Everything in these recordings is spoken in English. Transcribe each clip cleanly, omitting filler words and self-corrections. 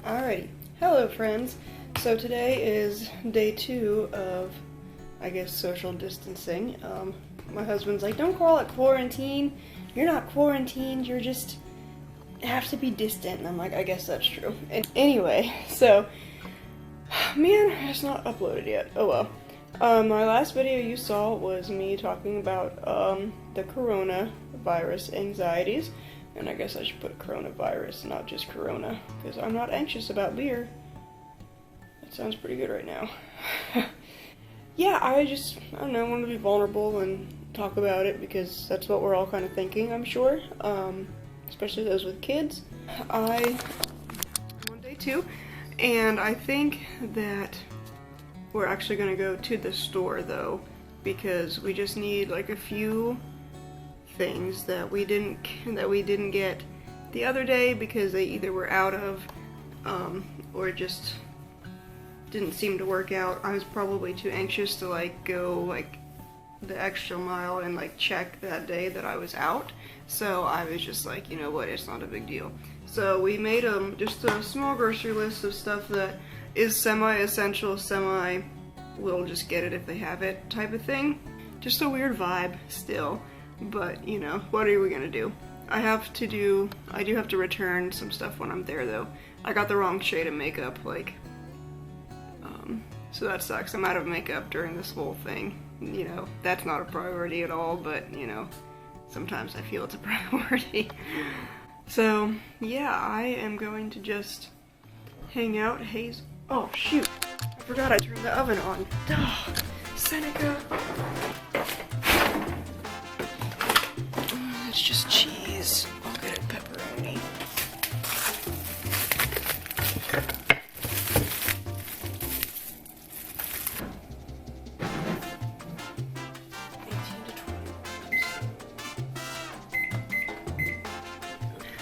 Alrighty, hello friends. So today is day 2 of, I guess, social distancing. My husband's like, don't call it quarantine. You're not quarantined, you're just have to be distant. And I'm like, I guess that's true. And anyway, so, man, it's not uploaded yet. Oh well. My last video you saw was me talking about the coronavirus anxieties. And I guess I should put coronavirus, not just corona, because I'm not anxious about beer. That sounds pretty good right now. Yeah, I don't know, want to be vulnerable and talk about it because that's what we're all kind of thinking, I'm sure. Especially those with kids. I'm on day 2, and I think that we're actually going to go to the store, though, because we just need like a few things that we didn't get the other day because they either were out of or just didn't seem to work out. I was probably too anxious to like go like the extra mile and like check that day that I was out, so I was just like, you know what, it's not a big deal. So we made just a small grocery list of stuff that is semi-essential, we'll just get it if they have it type of thing. Just a weird vibe still. But, you know, what are we gonna do? I do have to return some stuff when I'm there, though. I got the wrong shade of makeup, like, so that sucks. I'm out of makeup during this whole thing. You know, that's not a priority at all, but, you know, sometimes I feel it's a priority. So, yeah, I am going to just hang out. Oh, shoot. I forgot I turned the oven on. Duh. Seneca. It's just cheese. I'll get it pepperoni.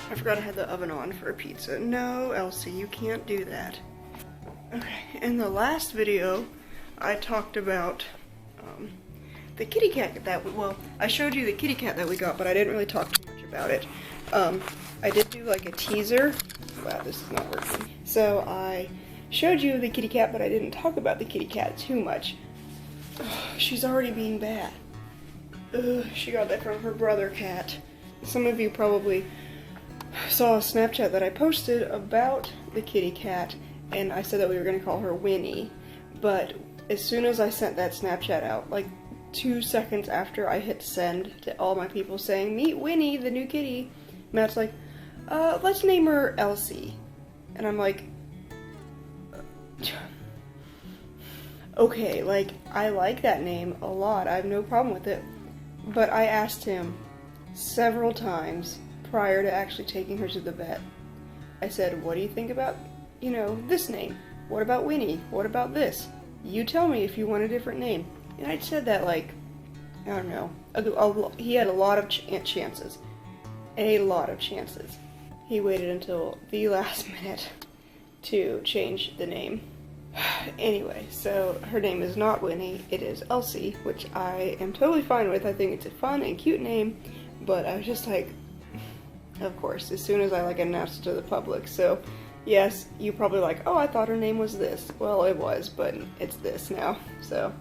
I forgot I had the oven on for a pizza. No, Elsie, you can't do that. Okay, in the last video, I talked about the kitty cat I showed you the kitty cat that we got, but I didn't really talk too much about it. I did do like a teaser. Wow, this is not working. So I showed you the kitty cat, but I didn't talk about the kitty cat too much. She's already being bad. She got that from her brother cat. Some of you probably saw a Snapchat that I posted about the kitty cat, and I said that we were going to call her Winnie, but as soon as I sent that Snapchat out, like 2 seconds after I hit send to all my people saying, meet Winnie, the new kitty, Matt's like, let's name her Elsie. And I'm like, okay, like, I like that name a lot, I have no problem with it, but I asked him several times prior to actually taking her to the vet. I said, what do you think about, you know, this name? What about Winnie? What about this? You tell me if you want a different name. And I said that like, I don't know, he had a lot of chances. A lot of chances. He waited until the last minute to change the name. Anyway, so her name is not Winnie, it is Elsie, which I am totally fine with. I think it's a fun and cute name, but I was just like, of course, as soon as I like announced it to the public. So yes, you probably like, oh, I thought her name was this. Well, it was, but it's this now. So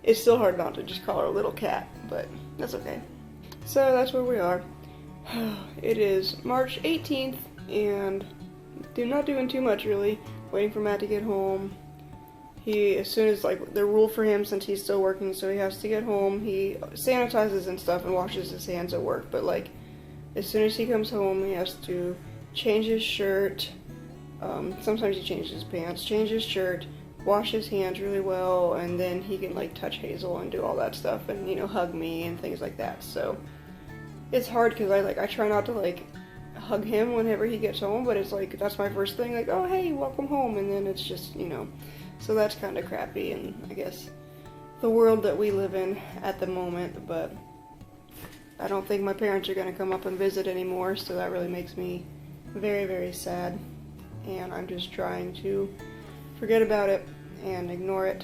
it's still hard not to just call her a little cat, but that's okay. So that's where we are. It is March 18th, and not doing too much really. Waiting for Matt to get home. As soon as, like, the rule for him, since he's still working, so he has to get home, he sanitizes and stuff and washes his hands at work, but like, as soon as he comes home, he has to change his shirt. Sometimes he changes his pants, change his shirt, wash his hands really well, and then he can like touch Hazel and do all that stuff and, you know, hug me and things like that. So it's hard because I try not to like hug him whenever he gets home, but it's like, that's my first thing, like, oh hey, welcome home, and then it's just, you know, so that's kind of crappy, and I guess the world that we live in at the moment. But I don't think my parents are going to come up and visit anymore, so that really makes me very, very sad. And I'm just trying to forget about it and ignore it,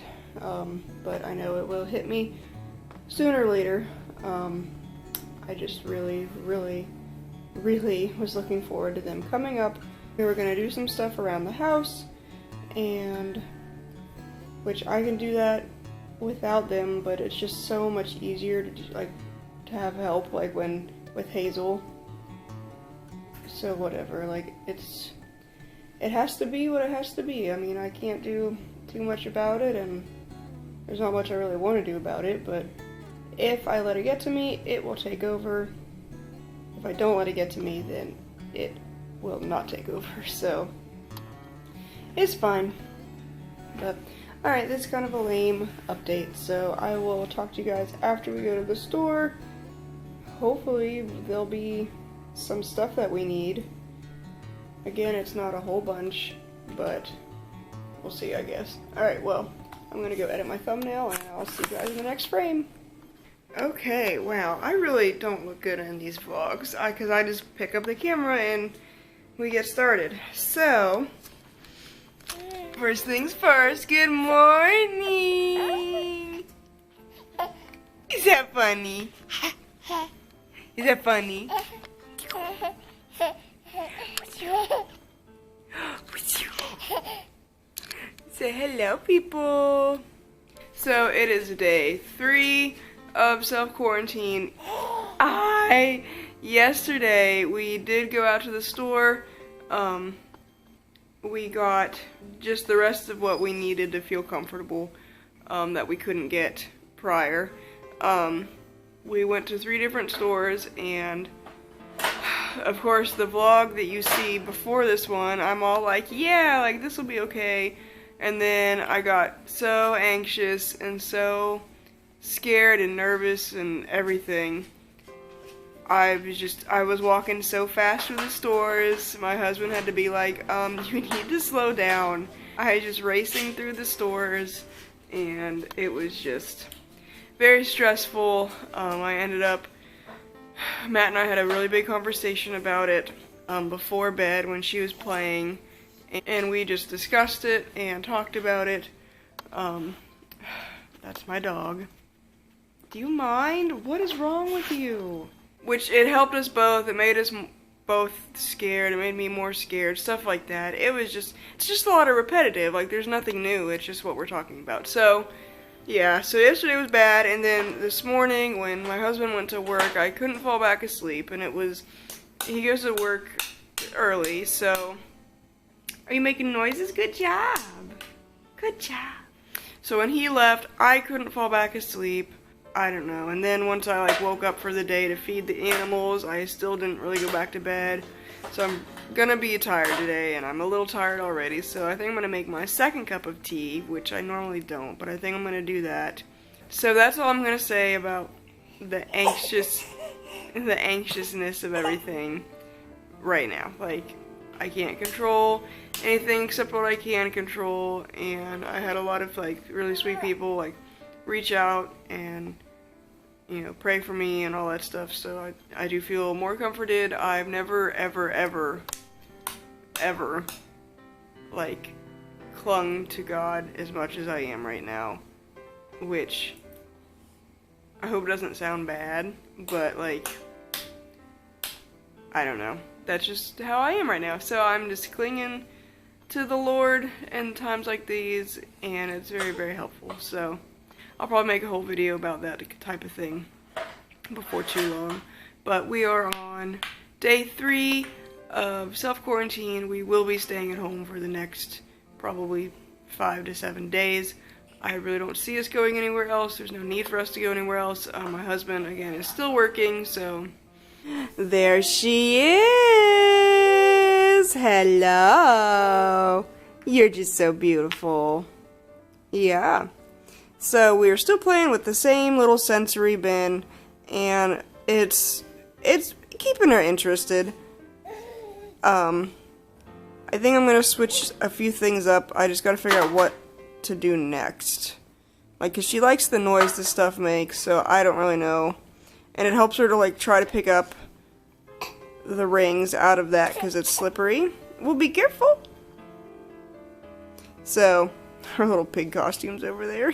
but I know it will hit me sooner or later. I just really, really, really was looking forward to them coming up We were gonna do some stuff around the house, and which I can do that without them, but it's just so much easier to to have help when with Hazel. So whatever, it has to be what it has to be. I mean, I can't do too much about it, and there's not much I really want to do about it, but if I let it get to me, it will take over. If I don't let it get to me, then it will not take over, so it's fine. But alright, this is kind of a lame update, so I will talk to you guys after we go to the store. Hopefully there'll be some stuff that we need. Again, it's not a whole bunch, but we'll see, I guess. Alright, well, I'm gonna go edit my thumbnail, and I'll see you guys in the next frame. Okay, wow, I really don't look good in these vlogs, because I just pick up the camera and we get started. So, first things first, good morning! Is that funny? Is that funny? Say hello, people. So it is day 3 of self-quarantine. Yesterday we did go out to the store. We got just the rest of what we needed to feel comfortable that we couldn't get prior. We went to 3 different stores, and of course the vlog that you see before this one, I'm all like, yeah, like this will be okay. And then I got so anxious and so scared and nervous and everything. I was walking so fast through the stores. My husband had to be like, you need to slow down. I was just racing through the stores, and it was just very stressful. I ended up, Matt and I had a really big conversation about it before bed when she was playing, and we just discussed it and talked about it. That's my dog. Do you mind? What is wrong with you? Which, it helped us both. It made us both scared. It made me more scared. Stuff like that. It's just a lot of repetitive. Like, there's nothing new. It's just what we're talking about. So, yeah. So yesterday was bad. And then this morning, when my husband went to work, I couldn't fall back asleep. And he goes to work early. So, are you making noises? Good job. Good job. So when he left, I couldn't fall back asleep. I don't know. And then once I woke up for the day to feed the animals, I still didn't really go back to bed. So I'm gonna be tired today, and I'm a little tired already. So I think I'm gonna make my second cup of tea, which I normally don't, but I think I'm gonna do that. So that's all I'm gonna say about the anxiousness of everything right now. Like, I can't control anything except what I can control, and I had a lot of really sweet people reach out and, you know, pray for me and all that stuff, so I do feel more comforted. I've never, ever, ever, ever, clung to God as much as I am right now, which I hope doesn't sound bad, but, I don't know. That's just how I am right now, so I'm just clinging to the Lord in times like these, and it's very, very helpful, so I'll probably make a whole video about that type of thing before too long. But we are on day 3 of self-quarantine. We will be staying at home for the next probably 5 to 7 days. I really don't see us going anywhere else. There's no need for us to go anywhere else. My husband, again, is still working, so there she is. Hello. You're just so beautiful. Yeah. So we're still playing with the same little sensory bin, and it's keeping her interested. I think I'm gonna switch a few things up. I just gotta figure out what to do next. 'Cause she likes the noise this stuff makes, so I don't really know. And it helps her to try to pick up the rings out of that because it's slippery. Well, be careful. So, her little pig costume's over there.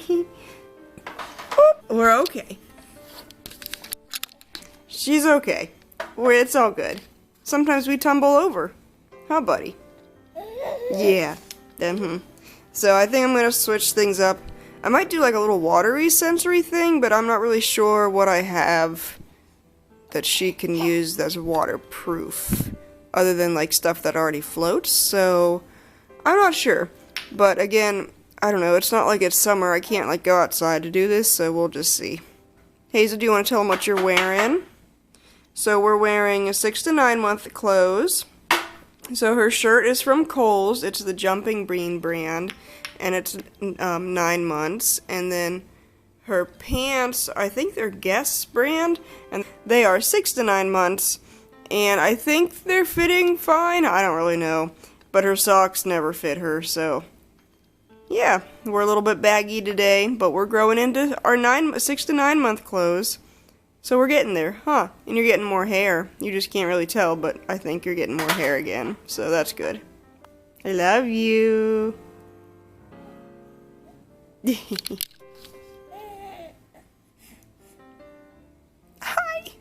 We're okay. She's okay. It's all good. Sometimes we tumble over. Huh, buddy? Yeah. So I think I'm gonna switch things up. I might do like a little watery sensory thing, but I'm not really sure what I have that she can use that's waterproof, other than like stuff that already floats. So I'm not sure. But again, I don't know. It's not like it's summer. I can't like go outside to do this, so we'll just see. Hazel, do you want to tell them what you're wearing? So we're wearing a 6 to 9 month clothes. So her shirt is from Kohl's. It's the Jumping Bean brand, and it's 9 months. And then her pants, I think they're Guess brand, and they are 6 to 9 months. And I think they're fitting fine. I don't really know, but her socks never fit her. So yeah, we're a little bit baggy today, but we're growing into our 6 to 9 month clothes. So we're getting there, huh? And you're getting more hair. You just can't really tell, but I think you're getting more hair again. So that's good. I love you. Hi.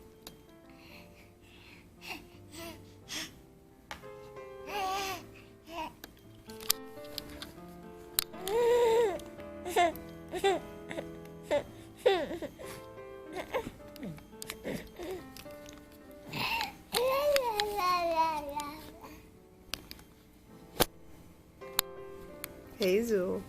Hazel.